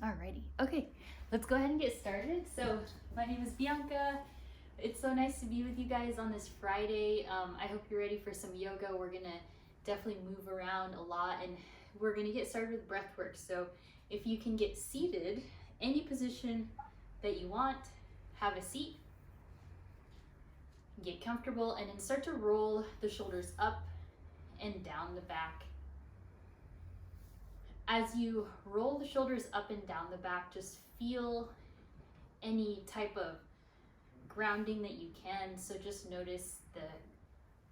Alrighty, okay, let's go ahead and get started. So my name is Bianca. It's so nice to be with you guys on this Friday. I hope you're ready for some yoga. We're gonna definitely move around a lot and we're gonna get started with breath work. So if you can get seated, any position that you want, have a seat, get comfortable, and then start to roll the shoulders up and down the back. As you roll the shoulders up and down the back, just feel any type of grounding that you can. So just notice the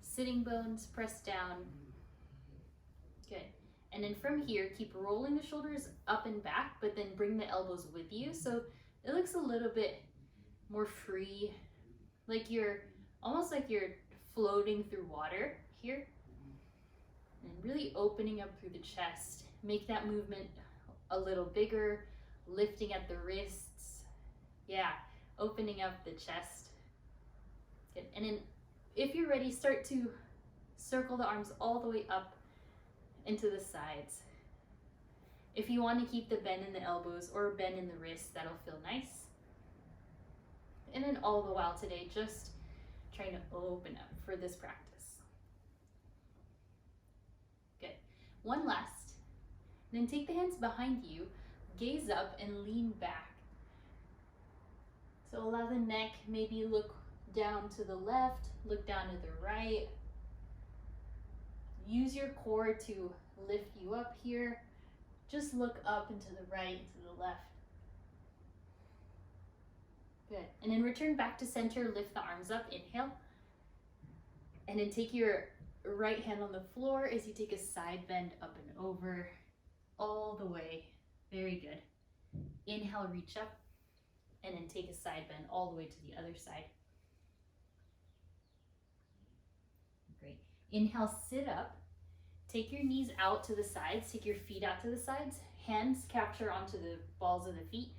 sitting bones pressed down. Good. And then from here, keep rolling the shoulders up and back, but then bring the elbows with you. So it looks a little bit more free, like you're almost like you're floating through water here. And really opening up through the chest. Make that movement a little bigger, lifting at the wrists. Yeah, opening up the chest. Good. And then if you're ready, start to circle the arms all the way up into the sides. If you want to keep the bend in the elbows or bend in the wrists, that'll feel nice. And then all the while today, just trying to open up for this practice. Good. One last. Then take the hands behind you, gaze up and lean back. So allow the neck, maybe look down to the left, look down to the right. Use your core to lift you up here. Just look up and to the right, to the left. Good. And then return back to center, lift the arms up, inhale. And then take your right hand on the floor as you take a side bend up and over. All the way. Very good. Inhale, reach up, and then take a side bend all the way to the other side. Great. Inhale, sit up. Take your knees out to the sides. Take your feet out to the sides. Hands capture onto the balls of the feet.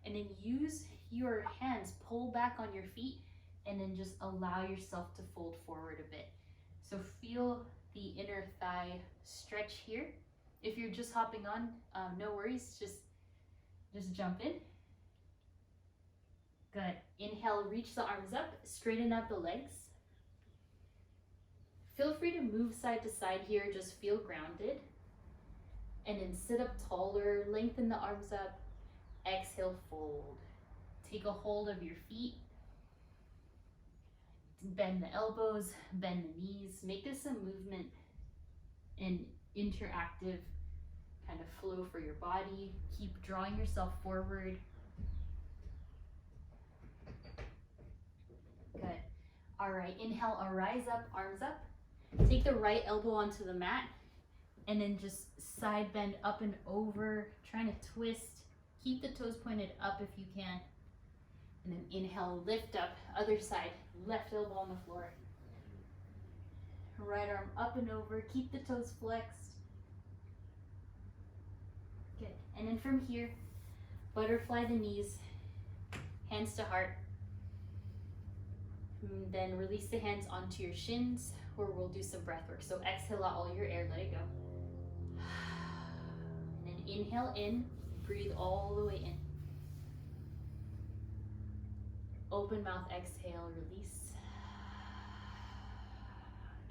And then use your hands, pull back on your feet, and then just allow yourself to fold forward a bit. So feel the inner thigh stretch here. If you're just hopping on, no worries, just jump in. Good. Inhale, reach the arms up, straighten out the legs. Feel free to move side to side here, just feel grounded. And then sit up taller, lengthen the arms up, exhale, fold. Take a hold of your feet. Bend the elbows, bend the knees. Make this a movement and interactive kind of flow for your body. Keep drawing yourself forward. Good. All right, inhale, rise up, arms up. Take the right elbow onto the mat and then just side bend up and over, trying to twist. Keep the toes pointed up if you can. And then inhale, lift up, other side, left elbow on the floor. Right arm up and over, keep the toes flexed. Good. And then from here, butterfly the knees, hands to heart. And then release the hands onto your shins, where we'll do some breath work. So exhale out all your air, let it go. And then inhale in, breathe all the way in. Open mouth, exhale, release.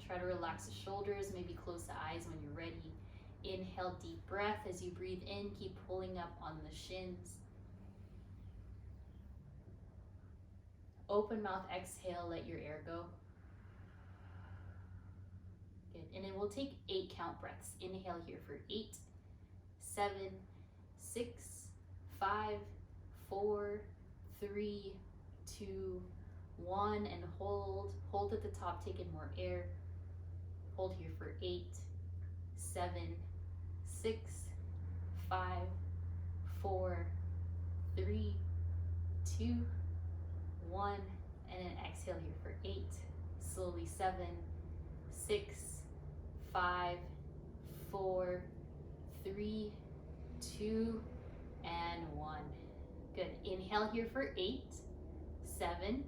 Try to relax the shoulders, maybe close the eyes when you're ready. Inhale, deep breath. As you breathe in, keep pulling up on the shins. Open mouth, exhale, let your air go. Good. And then we'll take 8 count breaths. Inhale here for 8, 7, 6, 5, 4, 3, 2, 1, and hold. Hold at the top, take in more air. Hold here for 8, 7, 6, 5, 4, 3, 2, 1, and then exhale here for 8. Slowly 7, 6, 5, 4, 3, 2, and 1. Good. Inhale here for 8, 7,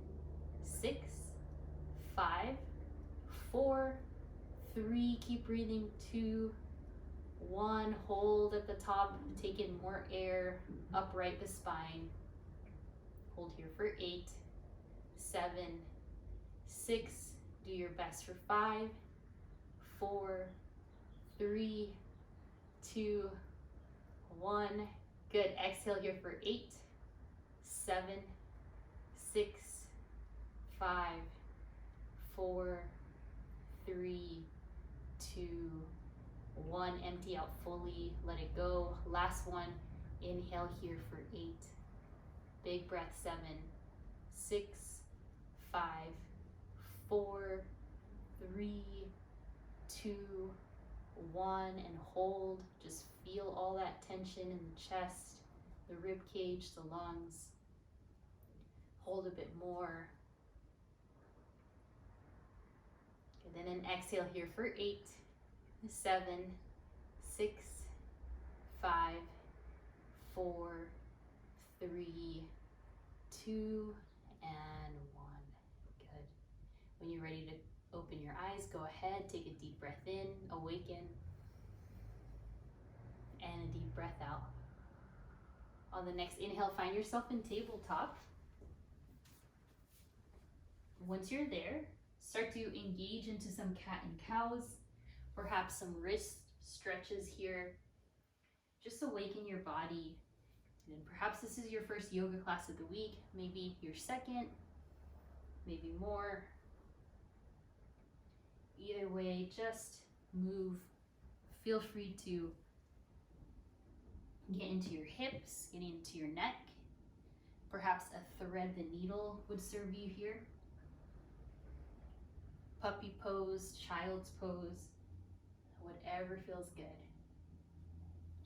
6, 5, 4, 3, keep breathing, 2, 1, hold at the top, take in more air, upright the spine. Hold here for 8, 7, 6, do your best for 5, 4, 3, 2, 1. Good, exhale here for 8, 7, 6, 5, 4, 3, 2, 1. Empty out fully, let it go. Last one, inhale here for 8. Big breath, 7, 6, 5, 4, 3, 2, 1, and hold. Just feel all that tension in the chest, the rib cage, the lungs. Hold a bit more. And then an exhale here for 8, 7, 6, 5, 4, 3, 2, and 1. Good. When you're ready to open your eyes, go ahead, take a deep breath in, awaken, and a deep breath out. On the next inhale, find yourself in tabletop. Once you're there, start to engage into some cat and cows, perhaps some wrist stretches here. Just awaken your body. And perhaps this is your first yoga class of the week, maybe your second, maybe more. Either way, just move. Feel free to get into your hips, get into your neck. Perhaps a thread the needle would serve you here. Puppy pose, child's pose, whatever feels good.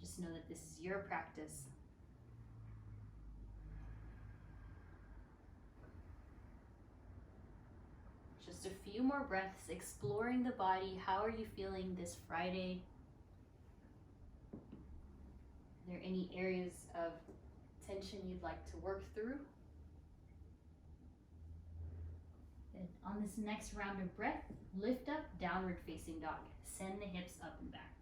Just know that this is your practice. Just a few more breaths, exploring the body. How are you feeling this Friday? Are there any areas of tension you'd like to work through? Good. On this next round of breath, lift up, downward facing dog. Send the hips up and back.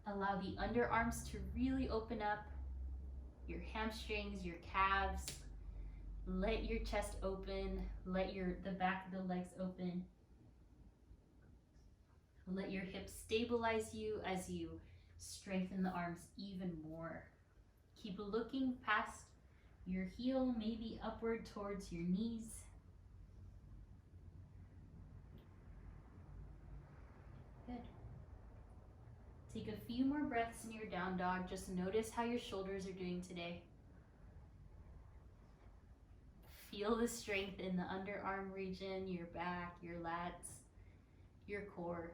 Allow the underarms to really open up, your hamstrings, your calves. Let your chest open, let the back of the legs open. Let your hips stabilize you as you strengthen the arms even more. Keep looking past your heel, maybe upward towards your knees. Good. Take a few more breaths in your down dog. Just notice how your shoulders are doing today. Feel the strength in the underarm region, your back, your lats, your core.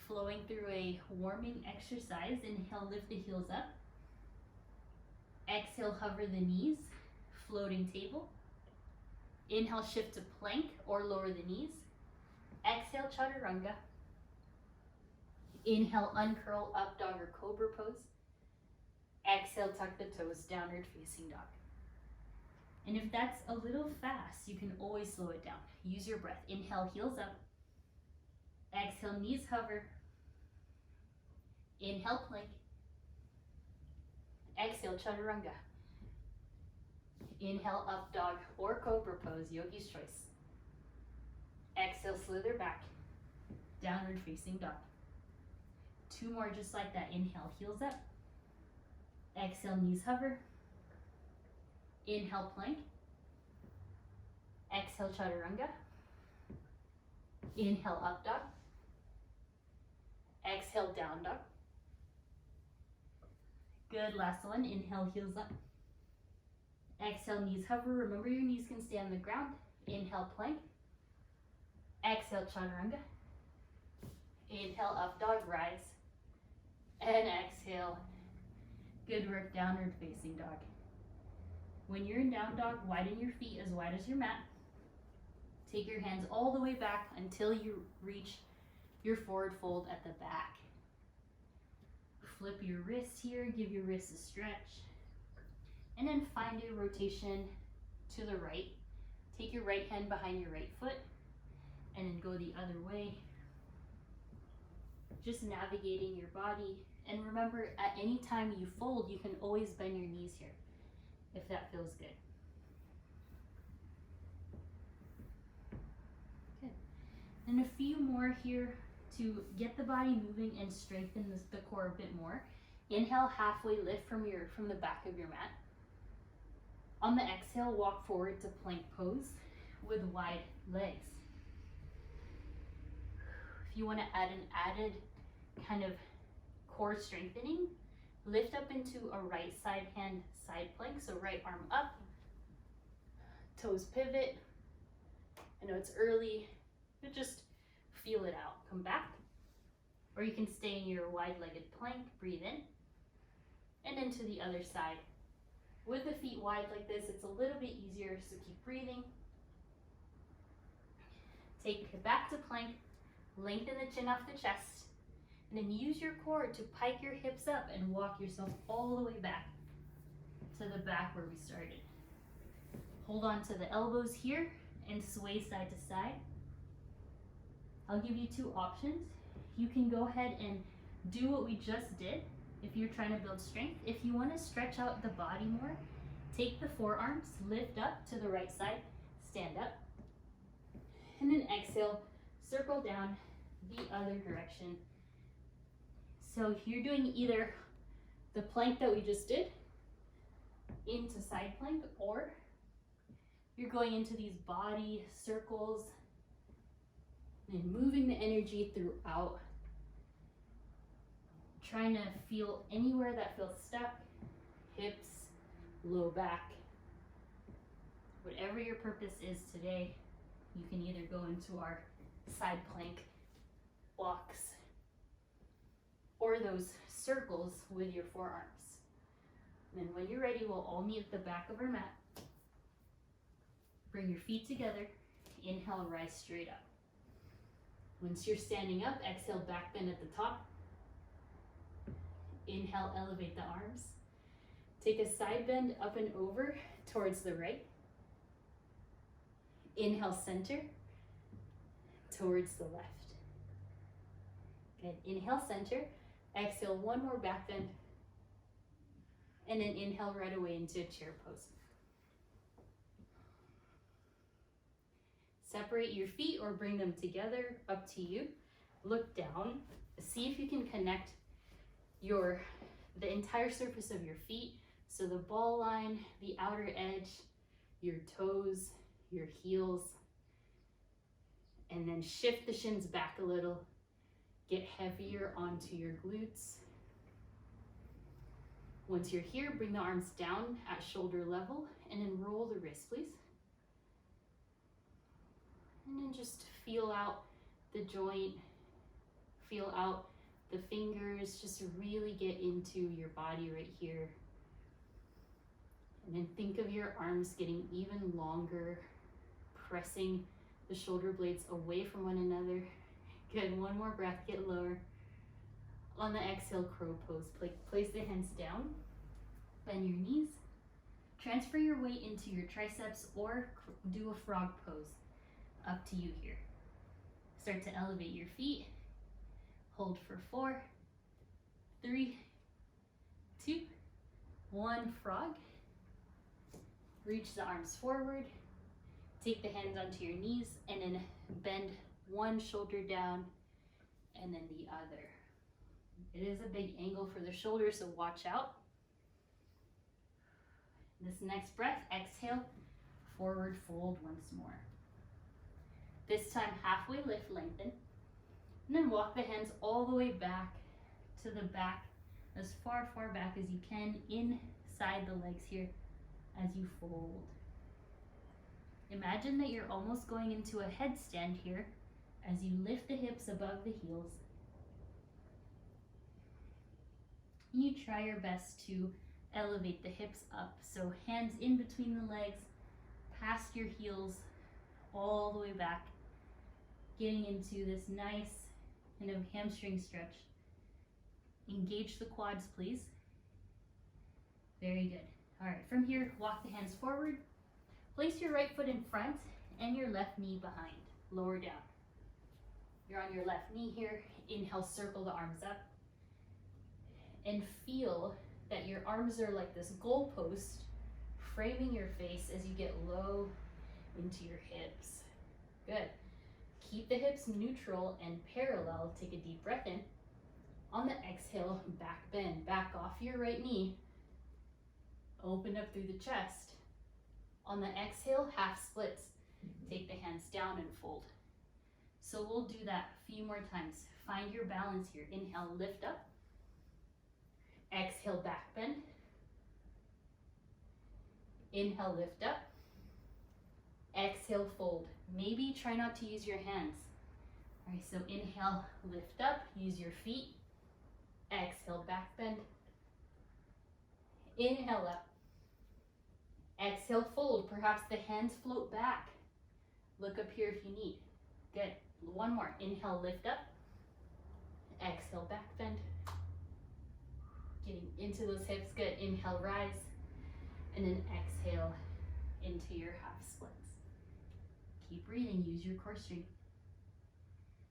Flowing through a warming exercise. Inhale, lift the heels up. Exhale, hover the knees, floating table. Inhale, shift to plank or lower the knees. Exhale, chaturanga. Inhale, uncurl, up dog or cobra pose. Exhale, tuck the toes, downward facing dog. And if that's a little fast, you can always slow it down. Use your breath. Inhale, heels up. Exhale, knees hover. Inhale, plank. Exhale, chaturanga. Inhale, up dog or cobra pose, yogi's choice. Exhale, slither back, downward facing dog. 2 more just like that. Inhale, heels up. Exhale, knees hover. Inhale, plank. Exhale, chaturanga. Inhale, up dog. Exhale, down dog. Good, last one. Inhale, heels up. Exhale, knees hover. Remember your knees can stay on the ground. Inhale, plank. Exhale, chaturanga. Inhale, up dog, rise. And exhale. Good work, downward facing dog. When you're in down dog, widen your feet as wide as your mat. Take your hands all the way back until you reach your forward fold at the back. Flip your wrists here, give your wrists a stretch. And then find a rotation to the right. Take your right hand behind your right foot and then go the other way. Just navigating your body. And remember, at any time you fold, you can always bend your knees here, if that feels good. Good. And a few more here to get the body moving and strengthen the core a bit more. Inhale, halfway lift from the back of your mat. On the exhale, walk forward to plank pose with wide legs. If you want to add an added kind of core strengthening, lift up into a right side hand side plank. So right arm up, toes pivot. I know it's early, but just feel it out. Come back. Or you can stay in your wide-legged plank, breathe in, and into the other side. With the feet wide like this, it's a little bit easier, so keep breathing. Take it back to plank, lengthen the chin off the chest, and then use your core to pike your hips up and walk yourself all the way back to the back where we started. Hold on to the elbows here and sway side to side. I'll give you two options. You can go ahead and do what we just did if you're trying to build strength. If you want to stretch out the body more, take the forearms, lift up to the right side, stand up, and then exhale, circle down the other direction. So you're doing either the plank that we just did into side plank, or you're going into these body circles and moving the energy throughout, trying to feel anywhere that feels stuck, hips, low back. Whatever your purpose is today, you can either go into our side plank walks or those circles with your forearms. And then when you're ready, we'll all meet at the back of our mat. Bring your feet together. Inhale, rise straight up. Once you're standing up, exhale, back bend at the top. Inhale, elevate the arms. Take a side bend up and over towards the right. Inhale, center towards the left. Good. Inhale, center. Exhale, one more back bend. And then inhale right away into a chair pose. Separate your feet or bring them together, up to you. Look down. See if you can connect the entire surface of your feet. So the ball line, the outer edge, your toes, your heels. And then shift the shins back a little. Get heavier onto your glutes. Once you're here, bring the arms down at shoulder level and then roll the wrists, please. And then just feel out the joint, feel out the fingers, just really get into your body right here. And then think of your arms getting even longer, pressing the shoulder blades away from one another. Good, one more breath, get lower. On the exhale, crow pose. Place the hands down, bend your knees. Transfer your weight into your triceps or do a frog pose. Up to you here. Start to elevate your feet. Hold for 4, 3, 2, 1, frog. Reach the arms forward. Take the hands onto your knees and then bend one shoulder down and then the other. It is a big angle for the shoulder, so watch out. This next breath, exhale, forward fold once more. This time, halfway lift, lengthen. And then walk the hands all the way back to the back, as far back as you can, inside the legs here as you fold. Imagine that you're almost going into a headstand here as you lift the hips above the heels. You try your best to elevate the hips up. So hands in between the legs, past your heels, all the way back, getting into this nice kind of hamstring stretch. Engage the quads, please. Very good. All right, from here, walk the hands forward. Place your right foot in front and your left knee behind. Lower down. You're on your left knee here. Inhale, circle the arms up. And feel that your arms are like this goalpost framing your face as you get low into your hips. Good. Keep the hips neutral and parallel. Take a deep breath in. On the exhale, back bend. Back off your right knee. Open up through the chest. On the exhale, half splits. Take the hands down and fold. So we'll do that a few more times. Find your balance here. Inhale, lift up. Exhale, back bend. Inhale, lift up. Exhale, fold. Maybe try not to use your hands. All right, so inhale, lift up, use your feet. Exhale, back bend. Inhale up. Exhale, fold. Perhaps the hands float back. Look up here if you need. Good. One more. Inhale, lift up. Exhale, back bend. Getting into those hips. Good. Inhale, rise. And then exhale into your half splits. Keep breathing. Use your core strength.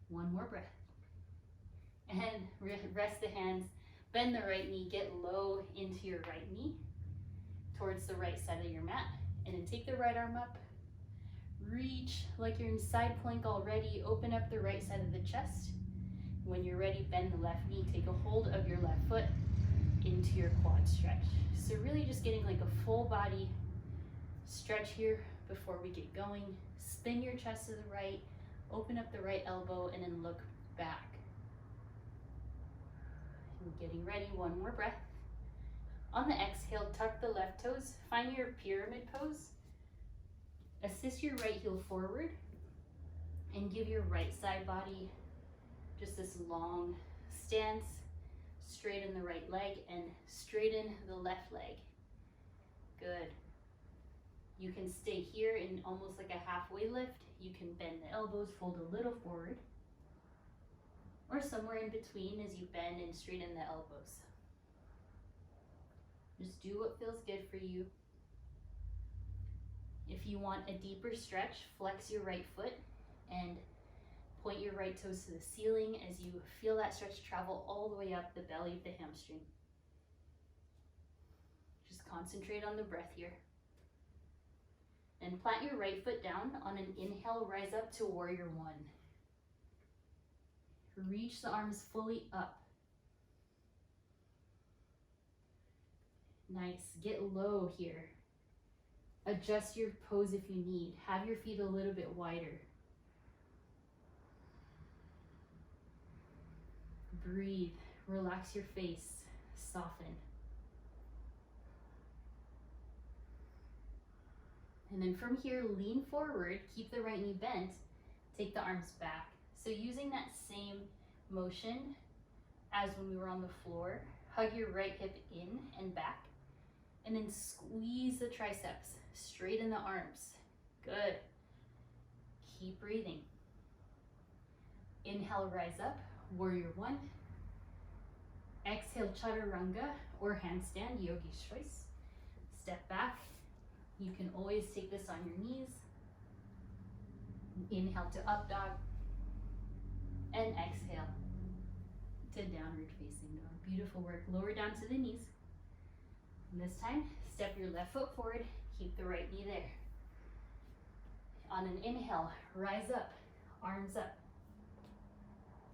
One more breath. And rest the hands. Bend the right knee. Get low into your right knee towards the right side of your mat. And then take the right arm up. Reach like you're in side plank already. Open up the right side of the chest. When you're ready, bend the left knee. Take a hold of your left foot into your quad stretch. So really just getting like a full body stretch here before we get going. Spin your chest to the right. Open up the right elbow and then look back. And getting ready, one more breath. On the exhale, tuck the left toes. Find your pyramid pose. Assist your right heel forward and give your right side body just this long stance. Straighten the right leg and straighten the left leg. Good. You can stay here in almost like a halfway lift. You can bend the elbows, fold a little forward, or somewhere in between as you bend and straighten the elbows. Just do what feels good for you. If you want a deeper stretch, flex your right foot and point your right toes to the ceiling as you feel that stretch travel all the way up the belly of the hamstring. Just concentrate on the breath here. And plant your right foot down. On an inhale, rise up to warrior one. Reach the arms fully up. Nice. Get low here. Adjust your pose if you need. Have your feet a little bit wider. Breathe. Relax your face. Soften. And then from here, lean forward. Keep the right knee bent. Take the arms back. So using that same motion as when we were on the floor, hug your right hip in and back. And then squeeze the triceps. Straighten the arms. Good. Keep breathing. Inhale, rise up. Warrior one. Exhale, chaturanga or handstand, yogi's choice. Step back. You can always take this on your knees. Inhale to up dog. And exhale to downward facing dog. Beautiful work. Lower down to the knees. And this time, step your left foot forward. Keep the right knee there. On an inhale, rise up, arms up.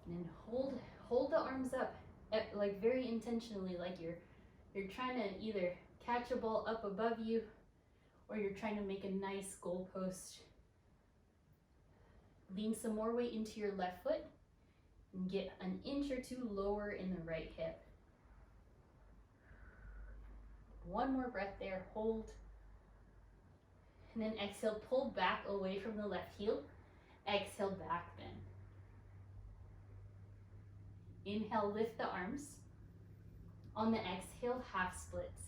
And then hold the arms up, like very intentionally, like you're trying to either catch a ball up above you or you're trying to make a nice goalpost. Lean some more weight into your left foot and get an inch or two lower in the right hip. One more breath there, hold. And then exhale, pull back away from the left heel. Exhale, back bend. Inhale, lift the arms. On the exhale, half splits.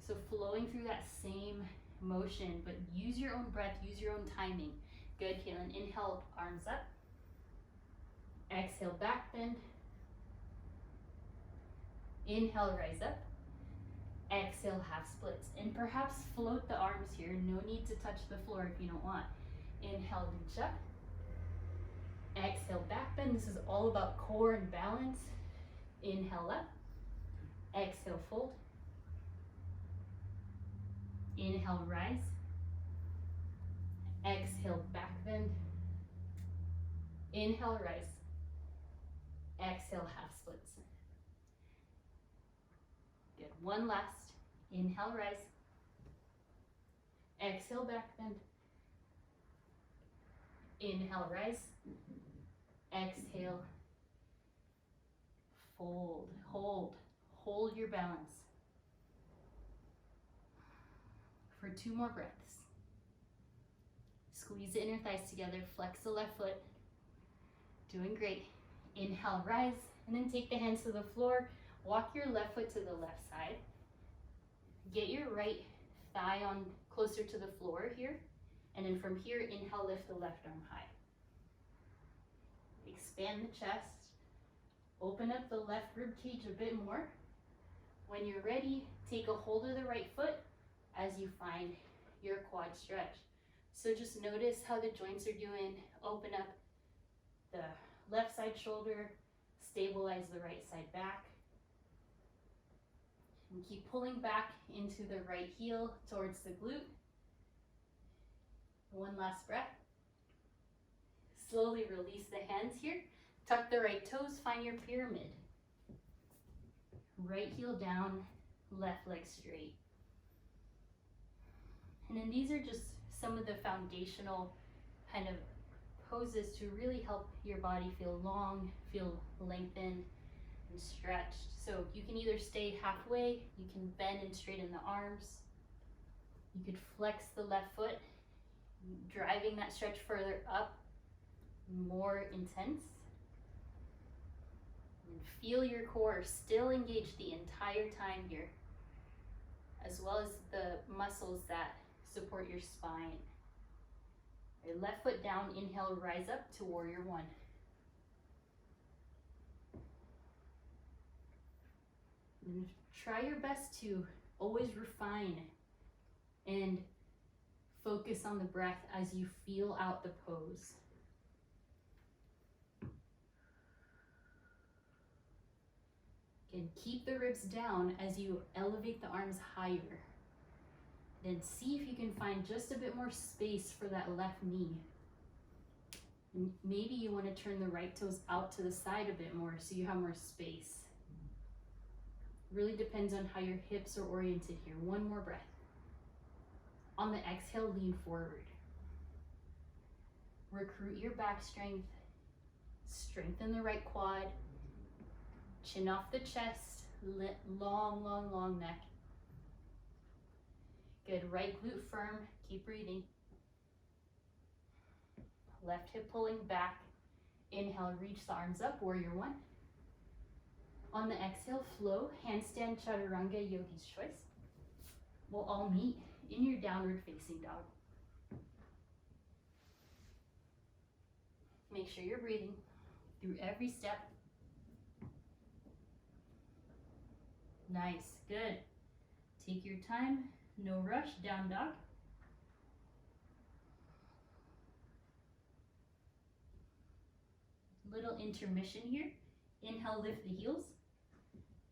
So flowing through that same motion, but use your own breath, use your own timing. Good, Caitlin. Inhale, arms up. Exhale, back bend. Inhale, rise up. Exhale, half splits. And perhaps float the arms here. No need to touch the floor if you don't want. Inhale, reach up. Exhale, back bend. This is all about core and balance. Inhale up. Exhale, fold. Inhale, rise. Exhale, back bend. Inhale, rise. Exhale, half splits. Good. One last. Inhale, rise. Exhale, back bend. Inhale, rise. Exhale, fold, hold. Hold your balance. For 2 more breaths. Squeeze the inner thighs together, flex the left foot. Doing great. Inhale, rise, and then take the hands to the floor. Walk your left foot to the left side. Get your right thigh on closer to the floor here. And then from here, inhale, lift the left arm high. Expand the chest. Open up the left rib cage a bit more. When you're ready, take a hold of the right foot as you find your quad stretch. So just notice how the joints are doing. Open up the left side shoulder, stabilize the right side back. And keep pulling back into the right heel towards the glute. One last breath. Slowly release the hands here. Tuck the right toes, find your pyramid. Right heel down, left leg straight. And then these are just some of the foundational kind of poses to really help your body feel long, feel lengthened and stretched. So you can either stay halfway, you can bend and straighten the arms. You could flex the left foot, driving that stretch further up, more intense. And feel your core still engaged the entire time here, as well as the muscles that support your spine. Your left foot down, inhale, rise up to warrior 1. And try your best to always refine and focus on the breath as you feel out the pose. And keep the ribs down as you elevate the arms higher. Then see if you can find just a bit more space for that left knee. And maybe you want to turn the right toes out to the side a bit more so you have more space. Really depends on how your hips are oriented here. One more breath. On the exhale, lean forward. Recruit your back strength. Strengthen the right quad. Chin off the chest. Long, long, long neck. Good. Right glute firm. Keep breathing. Left hip pulling back. Inhale, reach the arms up, warrior 1. On the exhale, flow, handstand chaturanga, yogi's choice. We'll all meet in your downward facing dog. Make sure you're breathing through every step. Nice, good. Take your time, no rush, down dog. Little intermission here. Inhale, lift the heels.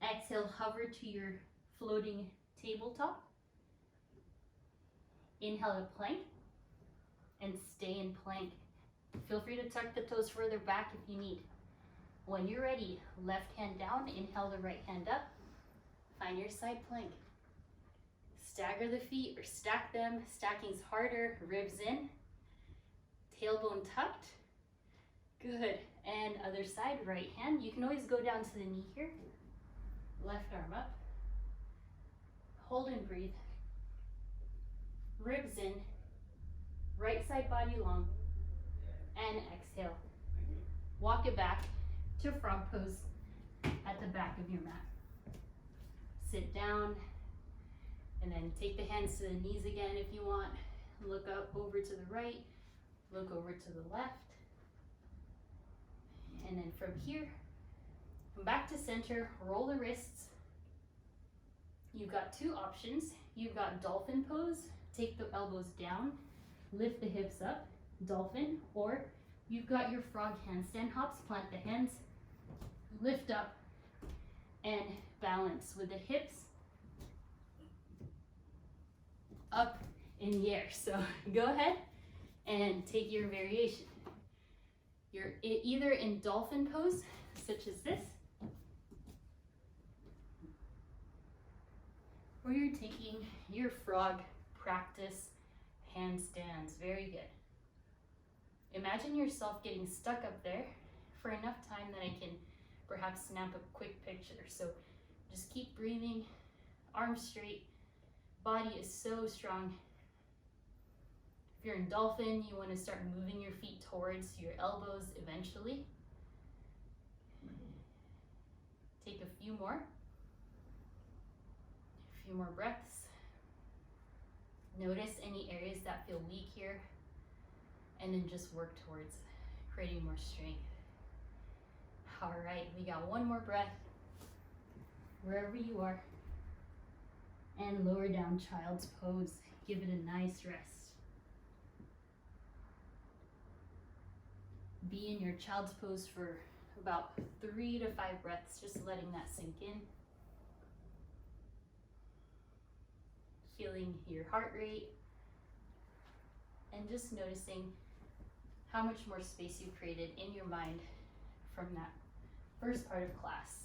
Exhale, hover to your floating tabletop. Inhale to plank and stay in plank. Feel free to tuck the toes further back if you need. When you're ready, left hand down, inhale the right hand up. Find your side plank. Stagger the feet or stack them. Stacking's harder, ribs in. Tailbone tucked. Good. And other side, right hand. You can always go down to the knee here. Left arm up. Hold and breathe. Ribs in. Right side body long. And exhale. Walk it back to frog pose at the back of your mat. Sit down. And then take the hands to the knees again if you want. Look up over to the right. Look over to the left. And then from here, come back to center, roll the wrists. You've got 2 options. You've got dolphin pose, take the elbows down, lift the hips up, dolphin, or You've got your frog handstand hops. Plant the hands, lift up, and balance with the hips up in the air. So go ahead and take your variation. You're either in dolphin pose, such as this, or you're taking your frog practice handstands. Very good. Imagine yourself getting stuck up there for enough time that I can perhaps snap a quick picture. So just keep breathing, arms straight, body is so strong. If you're in dolphin, you want to start moving your feet towards your elbows eventually. Take a few more breaths. Notice any areas that feel weak here, and then just work towards creating more strength. All right, we got one more breath, wherever you are, and lower down child's pose. Give it a nice rest. Be in your child's pose for about 3 to 5 breaths, just letting that sink in. Feeling your heart rate, and just noticing how much more space you've created in your mind from that first part of class.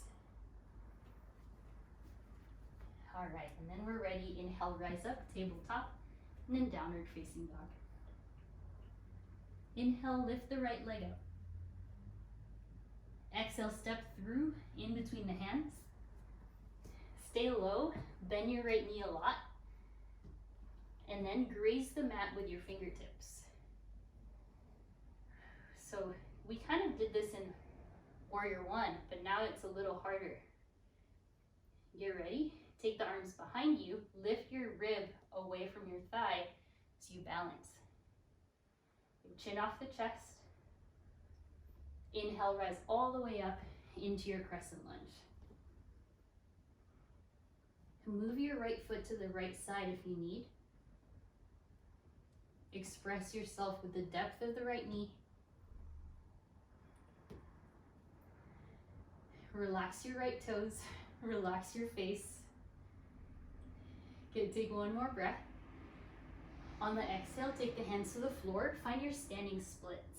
All right, and then we're ready. Inhale, rise up, tabletop, and then downward facing dog. Inhale, lift the right leg up. Exhale, step through in between the hands. Stay low, bend your right knee a lot, and then graze the mat with your fingertips. So we kind of did this in Warrior One, but now it's a little harder. Get ready. Take the arms behind you, lift your rib away from your thigh so you balance. Chin off the chest. Inhale, rise all the way up into your crescent lunge. Move your right foot to the right side if you need. Express yourself with the depth of the right knee. Relax your right toes, relax your face. Okay, take one more breath. On the exhale, take the hands to the floor, find your standing splits.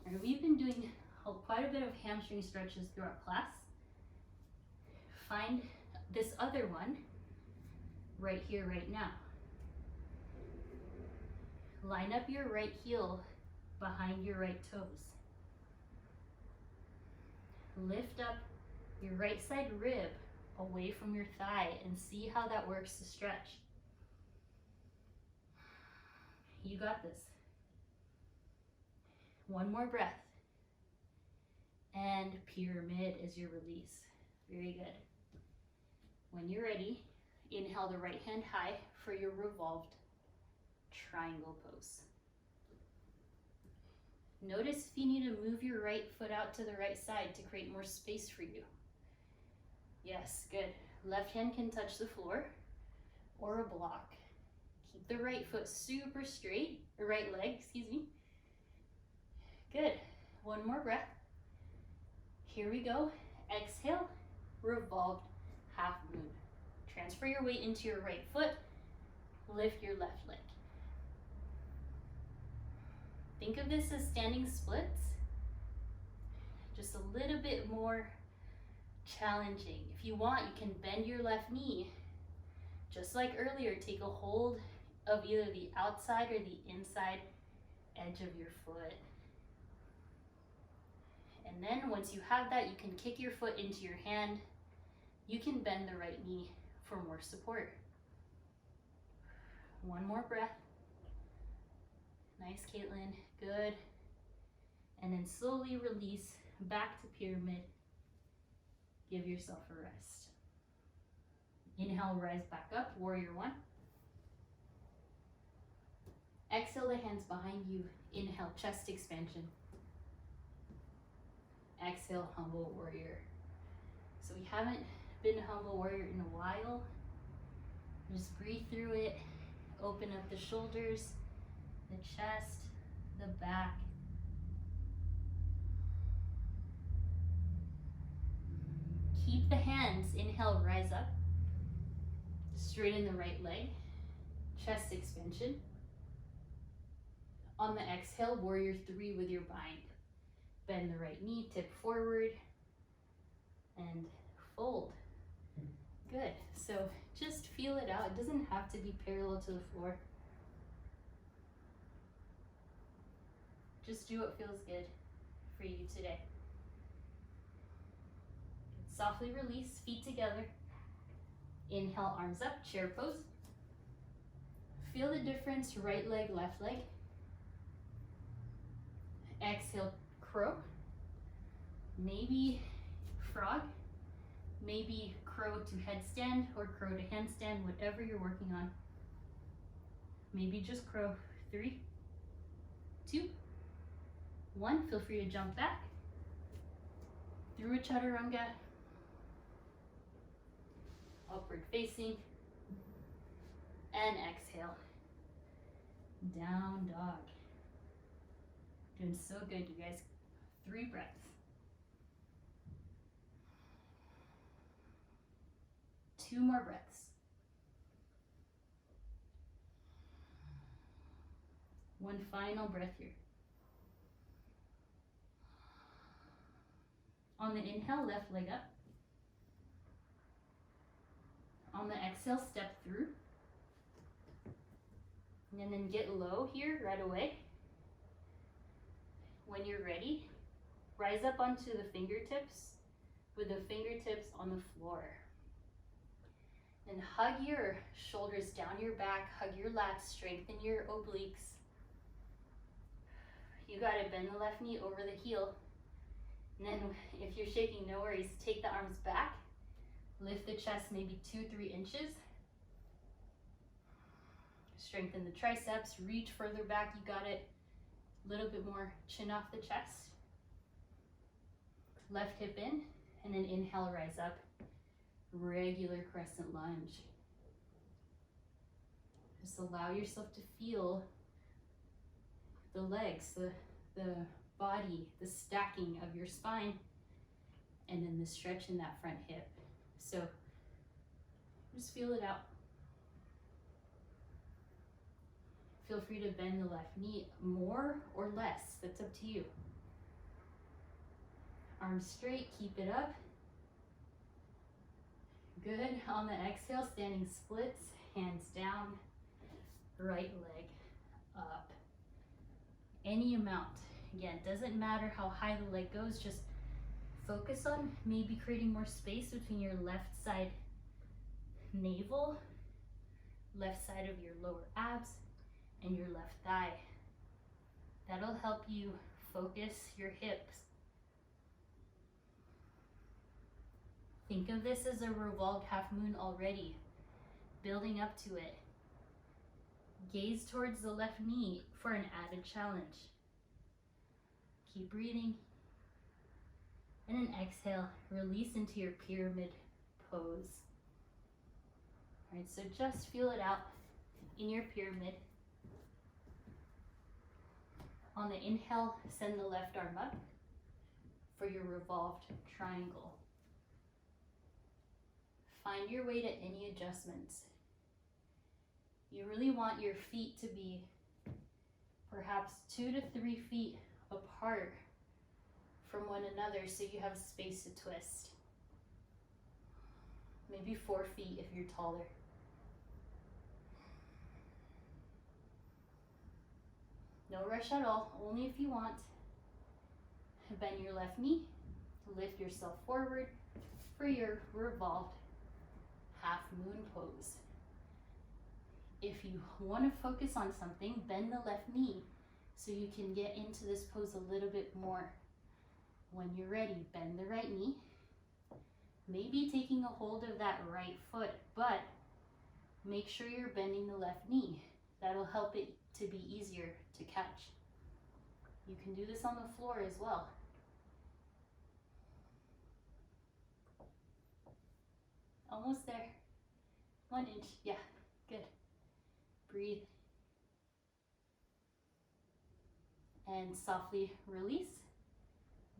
All right, we've been doing quite a bit of hamstring stretches throughout class. Find this other one right here, right now. Line up your right heel behind your right toes. Lift up your right side rib away from your thigh and see how that works to stretch. You got this. One more breath. And pyramid is your release. Very good. When you're ready, inhale the right hand high for your revolved triangle pose. Notice if you need to move your right foot out to the right side to create more space for you. Yes, good. Left hand can touch the floor or a block. Keep the right foot super straight, or right leg, excuse me. Good. One more breath. Here we go. Exhale, revolved half moon. Transfer your weight into your right foot. Lift your left leg. Think of this as standing splits, just a little bit more challenging. If you want, you can bend your left knee. Just like earlier, take a hold of either the outside or the inside edge of your foot. And then once you have that, you can kick your foot into your hand. You can bend the right knee for more support. One more breath. Nice, Caitlin. Good. And then slowly release back to pyramid. Give yourself a rest. Inhale, rise back up, warrior one. Exhale the hands behind you. Inhale, chest expansion. Exhale, humble warrior. So we haven't been humble warrior in a while. Just breathe through it. Open up the shoulders, the chest, the back. keep the hands. Inhale, rise up. Straighten the right leg. Chest extension. On the exhale, warrior three with your bind. Bend the right knee, tip forward, and fold. Good. So just feel it out. It doesn't have to be parallel to the floor. Just do what feels good for you today. Softly release, feet together. Inhale, arms up, chair pose. Feel the difference, right leg, left leg. Exhale, crow. Maybe frog. Maybe crow to headstand or crow to handstand, whatever you're working on. Maybe just crow. 3, 2, 1. Feel free to jump back. Through a chaturanga. Upward facing. And exhale. Down dog. Doing so good, you guys. 3 breaths. Two more breaths. One final breath here. On the inhale, left leg up. On the exhale, step through. And then get low here right away. When you're ready, rise up onto the fingertips with the fingertips on the floor. And hug your shoulders down your back, hug your lats, strengthen your obliques. You gotta bend the left knee over the heel. And then if you're shaking, no worries, take the arms back. Lift the chest maybe 2-3 inches. Strengthen the triceps, reach further back, you got it. A little bit more chin off the chest. Left hip in, and then inhale, rise up. Regular crescent lunge. Just allow yourself to feel the legs, the body, the stacking of your spine, and then the stretch in that front hip. So just feel it out. Feel free to bend the left knee more or less, that's up to you. Arms straight, keep it up. Good. On the exhale, standing splits, hands down, right leg up. Any amount. Again, doesn't matter how high the leg goes, just focus on maybe creating more space between your left side navel, left side of your lower abs, and your left thigh. That'll help you focus your hips. Think of this as a revolved half moon already, building up to it. Gaze towards the left knee for an added challenge. Keep breathing. And then exhale, release into your pyramid pose. All right, so just feel it out in your pyramid. On the inhale, send the left arm up for your revolved triangle. Find your way to any adjustments. You really want your feet to be perhaps 2 to 3 feet apart from one another so you have space to twist. Maybe 4 feet if you're taller. No rush at all, only if you want. Bend your left knee, lift yourself forward for your revolved half moon pose. If you want to focus on something, bend the left knee so you can get into this pose a little bit more. When you're ready, bend the right knee. Maybe taking a hold of that right foot, but make sure you're bending the left knee. That'll help it to be easier to catch. You can do this on the floor as well. Almost there. 1 inch, yeah, good. Breathe. And softly release.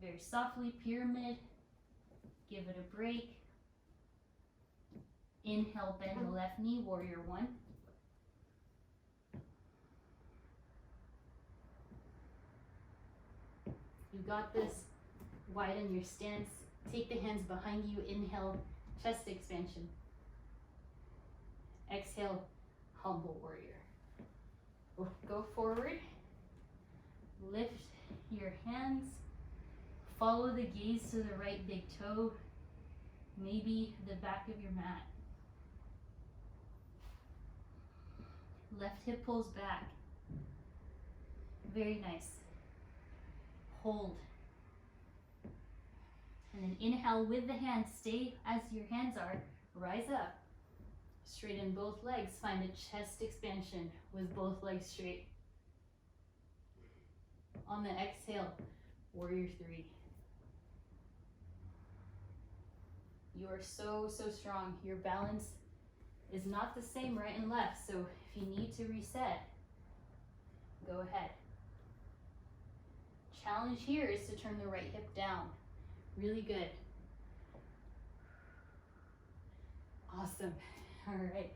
Very softly, pyramid. Give it a break. Inhale, bend the left knee, warrior one. You got this. Widen your stance. Take the hands behind you. Inhale, chest expansion. Exhale, humble warrior. Go forward. Lift your hands. Follow the gaze to the right big toe. Maybe the back of your mat. Left hip pulls back. Very nice. Hold. And then inhale with the hands. Stay as your hands are. Rise up. Straighten both legs. Find a chest expansion with both legs straight. On the exhale, warrior three. You are so strong. Your balance is not the same right and left, so if you need to reset, go ahead. Challenge here is to turn the right hip down. Really good. Awesome. All right.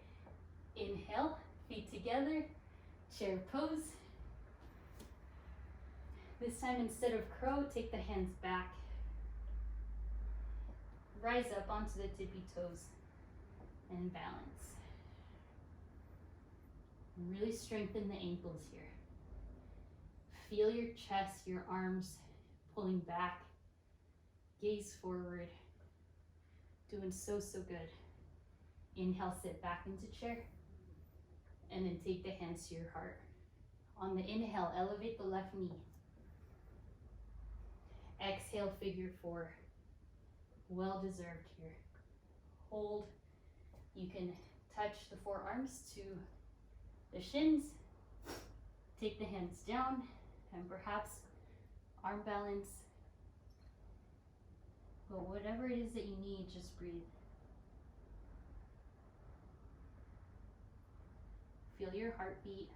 Inhale, feet together, chair pose. This time, instead of crow, take the hands back. Rise up onto the tippy toes and balance. Really strengthen the ankles here. Feel your chest, your arms pulling back. Gaze forward. Doing so good. Inhale, sit back into chair. And then take the hands to your heart. On the inhale, elevate the left knee. Exhale, figure four. Well deserved here. Hold. You can touch the forearms to the shins. Take the hands down and perhaps arm balance. But whatever it is that you need, just breathe. Feel your heartbeat.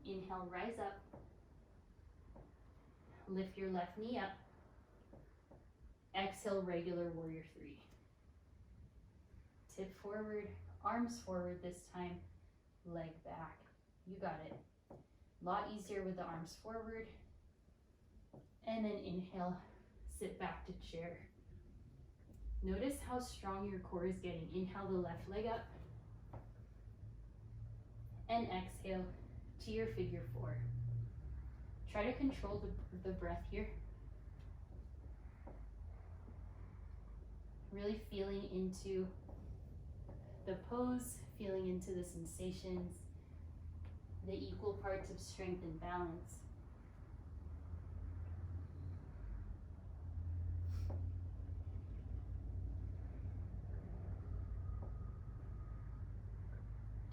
Inhale, rise up. Lift your left knee up. Exhale, regular warrior three. Tip forward, arms forward this time, leg back. You got it. A lot easier with the arms forward. And then inhale, sit back to chair. Notice how strong your core is getting. Inhale the left leg up. And exhale to your figure four. Try to control the breath here. Really feeling into the pose, feeling into the sensations, the equal parts of strength and balance.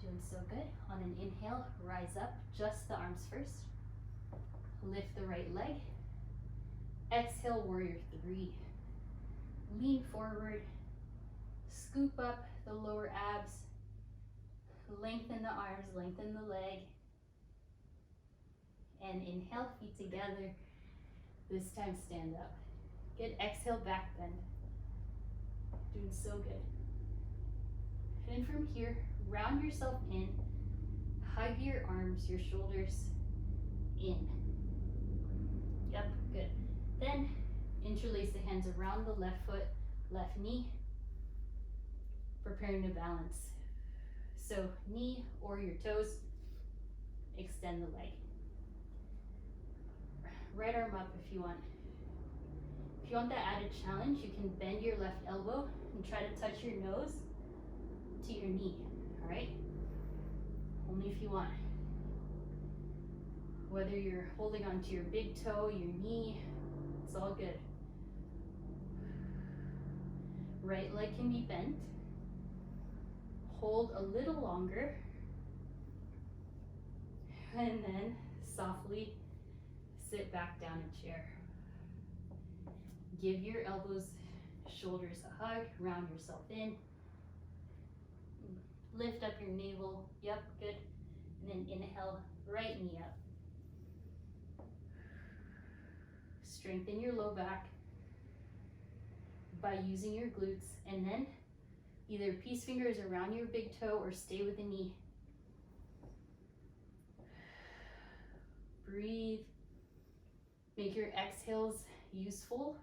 Doing so good. On an inhale, rise up, just the arms first. Lift the right leg. Exhale, warrior three. Lean forward. Scoop up the lower abs. Lengthen the arms, lengthen the leg. And inhale, feet together. This time stand up. Good. Exhale, back bend. Doing so good. And from here, round yourself in. Hug your arms, your shoulders in. Yep, good. Then interlace the hands around the left foot, left knee, preparing to balance. So knee or your toes, extend the leg. Right arm up if you want. If you want that added challenge, you can bend your left elbow and try to touch your nose to your knee, all right? Only if you want. Whether you're holding onto your big toe, your knee, it's all good. Right leg can be bent. Hold a little longer. And then softly sit back down in chair. Give your elbows, shoulders a hug, round yourself in. Lift up your navel, yep, good. And then inhale, right knee up. Strengthen your low back. by using your glutes, and then either peace fingers around your big toe or stay with the knee. Breathe. Make your exhales useful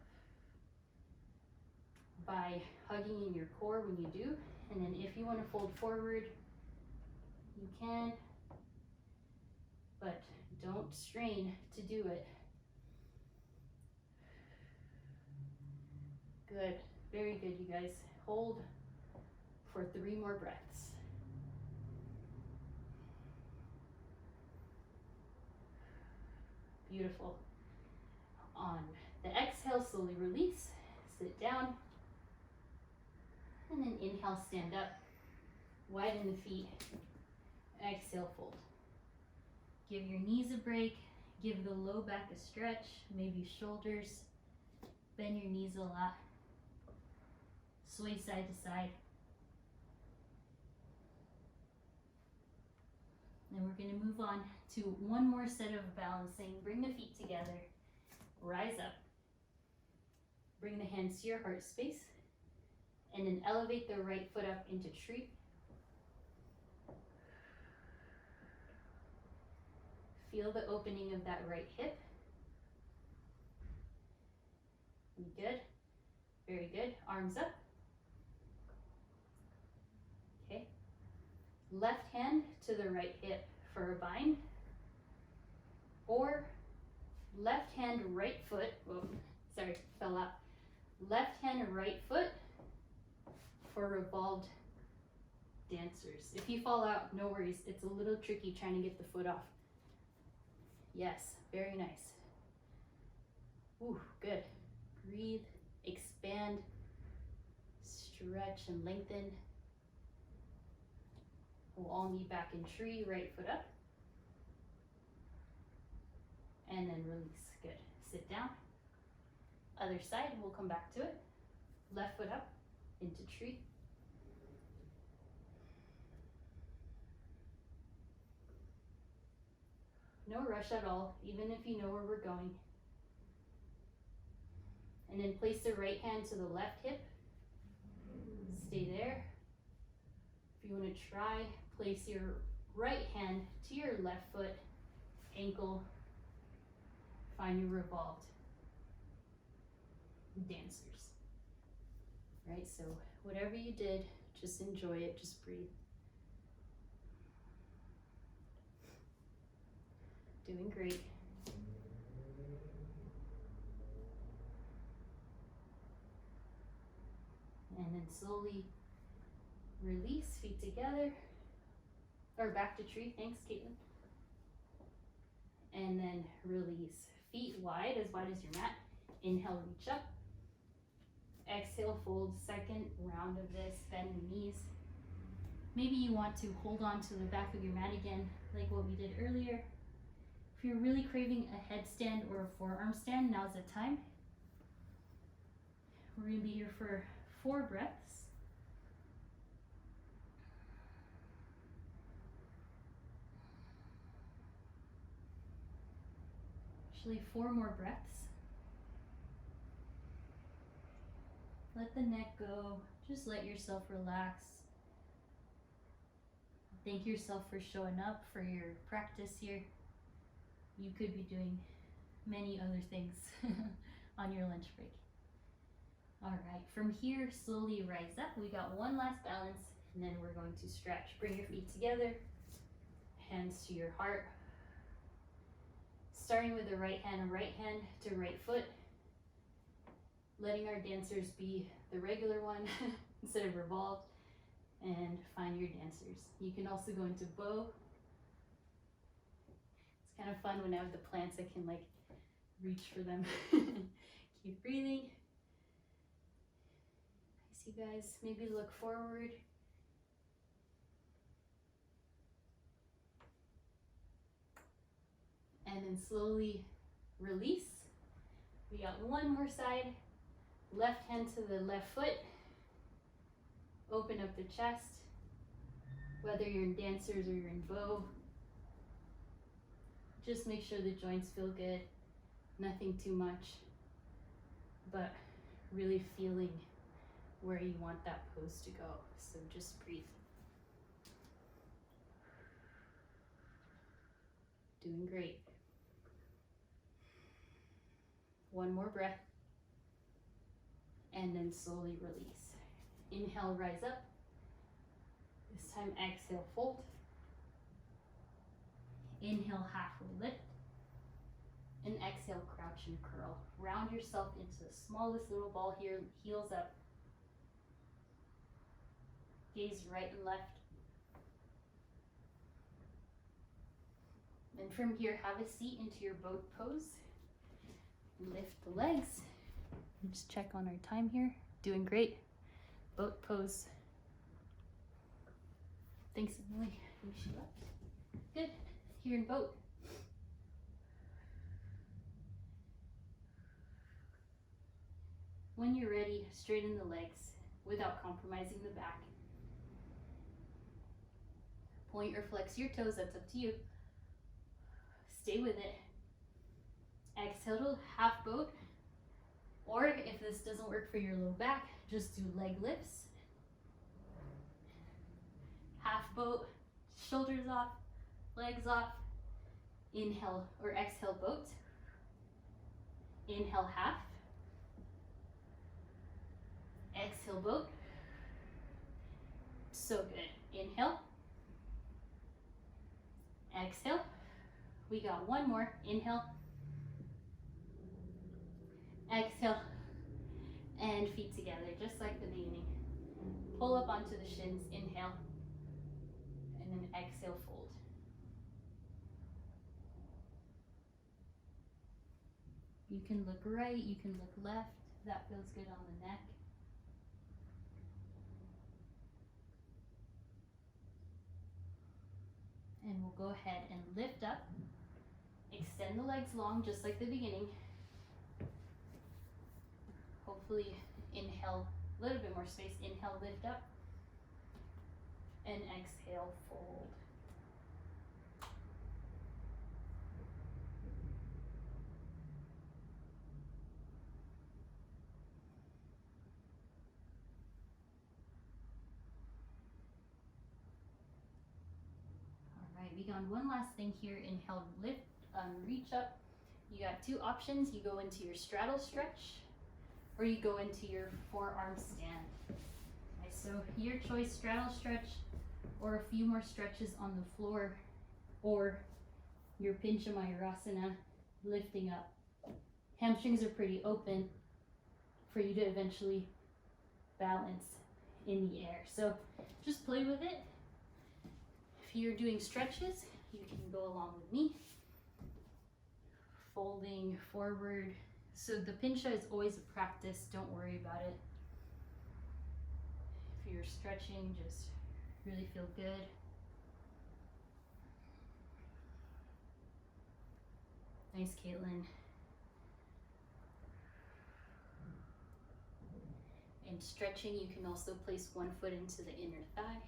by hugging in your core when you do. And then if you want to fold forward, you can, but don't strain to do it. Good, very good, you guys. Hold for 3 more breaths. Beautiful. On the exhale, slowly release, sit down, and then inhale, stand up, widen the feet, exhale, fold. Give your knees a break, give the low back a stretch, maybe shoulders, bend your knees a lot, sway side to side. Then we're going to move on to one more set of balancing. Bring the feet together, rise up, bring the hands to your heart space, and then elevate the right foot up into tree. Feel the opening of that right hip. Good, very good. Arms up. Okay. Left hand to the right hip for a bind, or left hand, right foot, whoa, sorry, fell out. Left hand, right foot for revolved dancers. If you fall out, no worries. It's a little tricky trying to get the foot off. Yes, very nice. Ooh, good. Breathe, expand, stretch and lengthen. We'll all meet back in tree, right foot up. And then release, good. Sit down. Other side, we'll come back to it. Left foot up into tree. No rush at all, even if you know where we're going. And then place the right hand to the left hip. Stay there. If you want to try, place your right hand to your left foot, ankle. Find your revolved dancers. Right, so whatever you did, just enjoy it, just breathe. Doing great. And then slowly release, feet together, or back to tree. Thanks, Caitlin. And then release, feet wide as your mat. Inhale, reach up. Exhale, fold. Second round of this, bend the knees. Maybe you want to hold on to the back of your mat again, like what we did earlier. If you're really craving a headstand or a forearm stand, now's the time. We're going to be here for 4 breaths. Actually, 4 more breaths. Let the neck go. Just let yourself relax. Thank yourself for showing up for your practice here. You could be doing many other things on your lunch break. All right, from here, slowly rise up. We got one last balance, and then we're going to stretch. Bring your feet together, hands to your heart. Starting with the right hand to right foot. Letting our dancers be the regular one instead of revolved, and find your dancers. You can also go into bow. It's kind of fun when I have the plants, I can like reach for them. Keep breathing. Nice, you guys. Maybe look forward. And then slowly release. We got one more side. Left hand to the left foot. Open up the chest. Whether you're in dancers or you're in bow, just make sure the joints feel good. Nothing too much, but really feeling where you want that pose to go. So just breathe. Doing great. One more breath. And then slowly release. Inhale, rise up. This time exhale, fold. Inhale, halfway lift. And exhale, crouch and curl. Round yourself into the smallest little ball here, heels up. Gaze right and left. And from here, have a seat into your boat pose. Lift the legs. Just check on our time here. Doing great. Boat pose. Thanks, Emily. She left. Good. Here in boat. When you're ready, straighten the legs without compromising the back. Point or flex your toes, that's up to you. Stay with it. Exhale to half boat. Or if this doesn't work for your low back, just do leg lifts. Half boat, shoulders off, legs off. Inhale or exhale boat. Inhale half. Exhale boat. So good. Inhale. Exhale. We got one more. Inhale. Exhale. And feet together, just like the beginning. Pull up onto the shins. Inhale. And then exhale, fold. You can look right, you can look left. That feels good on the neck. And we'll go ahead and lift up. Extend the legs long, just like the beginning. Hopefully inhale, a little bit more space. Inhale, lift up. And exhale, fold. We got one last thing here. Inhale, lift, reach up. You got two options. You go into your straddle stretch or you go into your forearm stand. Okay, so your choice, straddle stretch or a few more stretches on the floor or your pincha mayurasana, lifting up. Hamstrings are pretty open for you to eventually balance in the air. So just play with it. If you're doing stretches, you can go along with me. Folding forward. So the pincha is always a practice, don't worry about it. If you're stretching, just really feel good. Nice, Caitlin. And stretching, you can also place one foot into the inner thigh.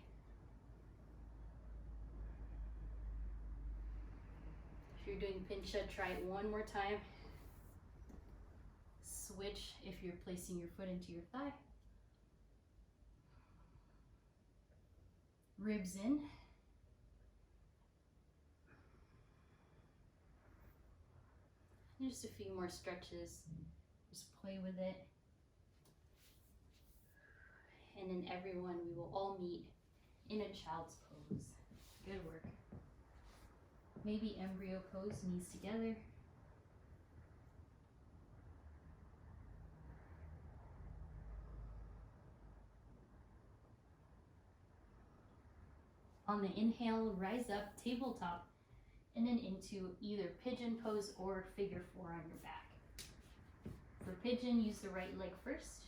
If you're doing pincha, try it one more time. Switch if you're placing your foot into your thigh. Ribs in. Just a few more stretches. Just play with it. And in everyone, we will all meet in a child's pose. Good work. Maybe embryo pose, knees together. On the inhale, rise up, tabletop, and then into either pigeon pose or figure four on your back. For pigeon, use the right leg first,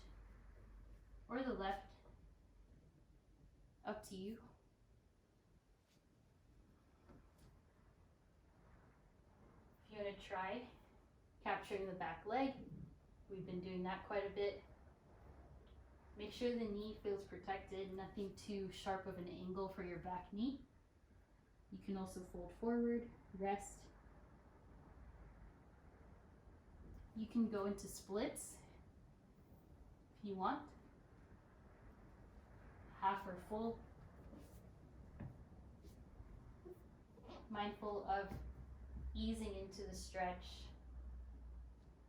or the left, up to you. If you want to try capturing the back leg, we've been doing that quite a bit. Make sure the knee feels protected, nothing too sharp of an angle for your back knee. You can also fold forward, rest. You can go into splits. if you want. Half or full. Mindful of easing into the stretch,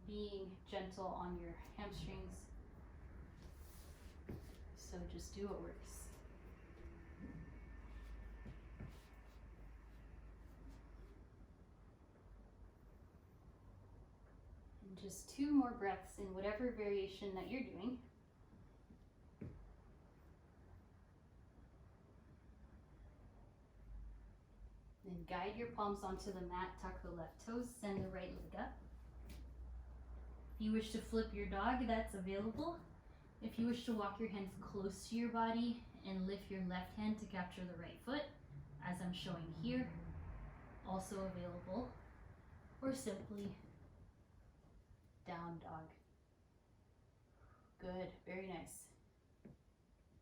being gentle on your hamstrings. So just do what works. And just 2 more breaths in whatever variation that you're doing. Then guide your palms onto the mat, tuck the left toes, send the right leg up. If you wish to flip your dog, that's available. If you wish to walk your hands close to your body and lift your left hand to capture the right foot, as I'm showing here, also available. Or simply down dog. Good, very nice.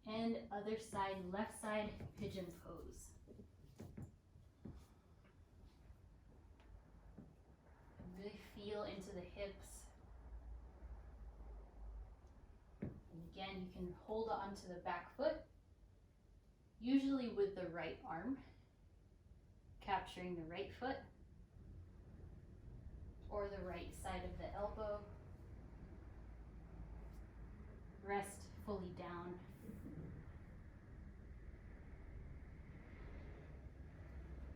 And other side, left side, pigeon pose. Really feel into the hips. And again, you can hold on to the back foot, usually with the right arm, capturing the right foot, or the right side of the elbow. Rest fully down.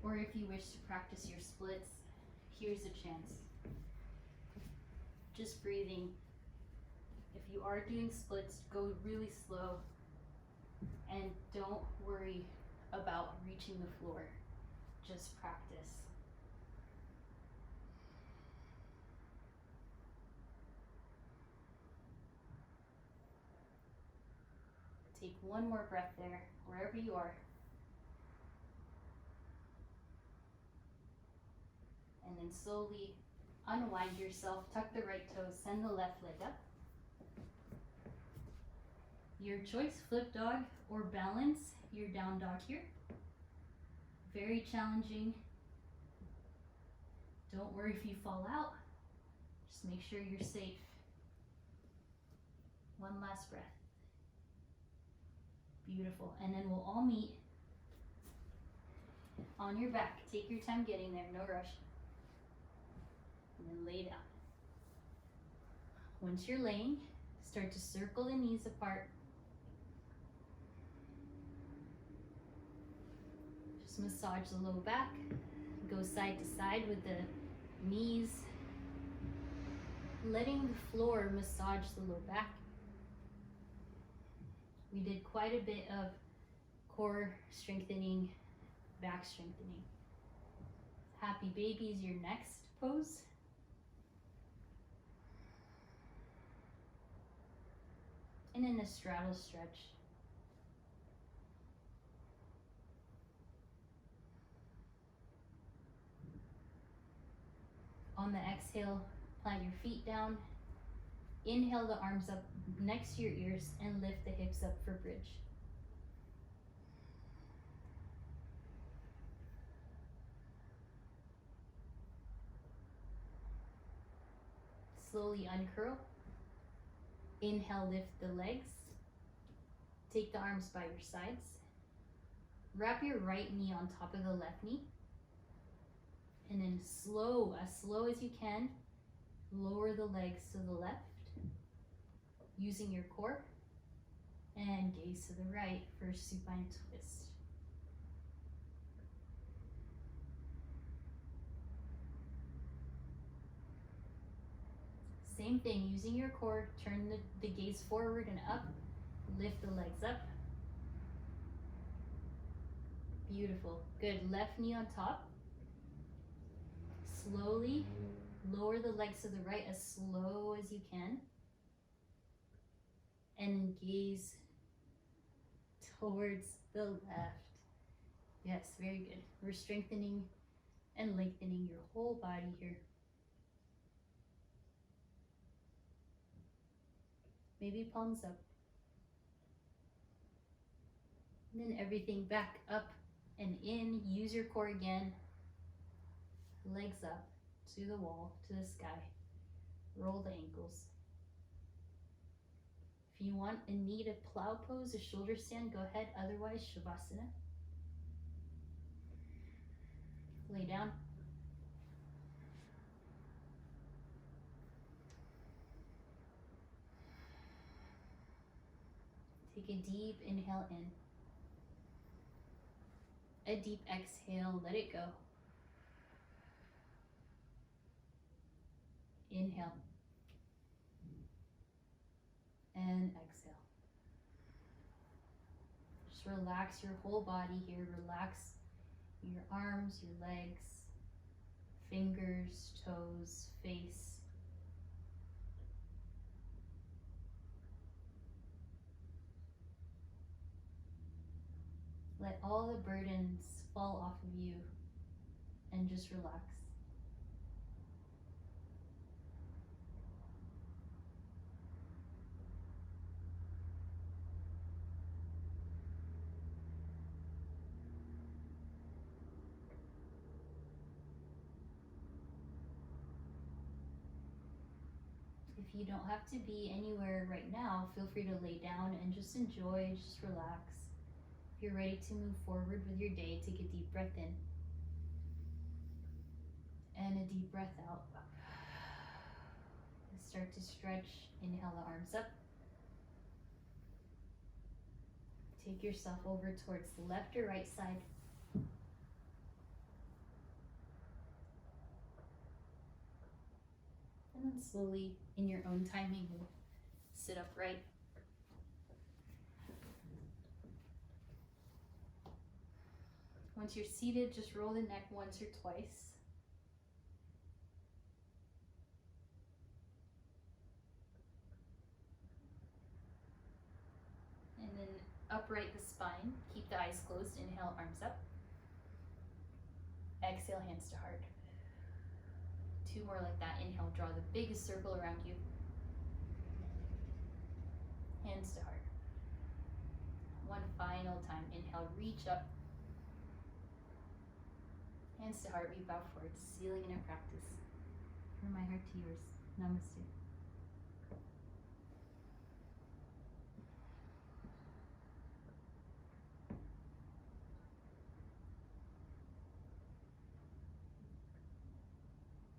Or if you wish to practice your splits, here's a chance. Just breathing. If you are doing splits, go really slow and don't worry about reaching the floor. Just practice. Take 1 more breath there, wherever you are. And then slowly unwind yourself, tuck the right toes, send the left leg up. Your choice, flip dog or balance your down dog here. Very challenging. Don't worry if you fall out. Just make sure you're safe. 1 last breath. Beautiful. And then we'll all meet on your back. Take your time getting there, no rush. And then lay down. Once you're laying, start to circle the knees apart. Just massage the low back. Go side to side with the knees. Letting the floor massage the low back. We did quite a bit of core strengthening, back strengthening. Happy baby is your next pose. And then a straddle stretch. On the exhale, plant your feet down. Inhale the arms up next to your ears and lift the hips up for bridge. Slowly uncurl. Inhale, lift the legs. Take the arms by your sides. Wrap your right knee on top of the left knee. And then as slow as you can, lower the legs to the left, using your core, and gaze to the right for supine twist. Same thing, using your core, turn the gaze forward and up, lift the legs up. Beautiful, good, left knee on top. Slowly lower the legs to the right as slow as you can. And gaze towards the left. Yes, very good. We're strengthening and lengthening your whole body here. Maybe palms up. And then everything back up and in. Use your core again. Legs up to the wall, to the sky. Roll the ankles. If If you want and need a plow pose, a shoulder stand, go ahead. Otherwise, Shavasana. Lay down. Take a deep inhale in. A deep exhale, let it go. Inhale. And exhale. Just relax your whole body here. Relax your arms, your legs, fingers, toes, face. Let all the burdens fall off of you and just relax. If you don't have to be anywhere right now, feel free to lay down and just enjoy, just relax. If you're ready to move forward with your day, take a deep breath in and a deep breath out. Start to stretch. Inhale the arms up. Take yourself over towards the left or right side. And then slowly, in your own timing, we'll sit upright. Once you're seated, just roll the neck once or twice. And then upright the spine. Keep the eyes closed. Inhale, arms up. Exhale, hands to heart. 2 more like that. Inhale, draw the biggest circle around you. Hands to heart. 1 final time. Inhale, reach up. Hands to heart, we bow forward, sealing in our practice. From my heart to yours. Namaste.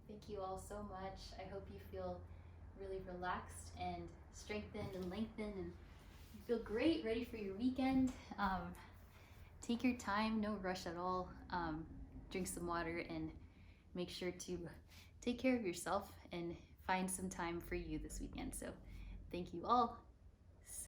Thank you all so much. I hope you feel really relaxed and strengthened and lengthened and you feel great, ready for your weekend. Take your time, no rush at all. Drink some water and make sure to take care of yourself and find some time for you this weekend. So thank you all.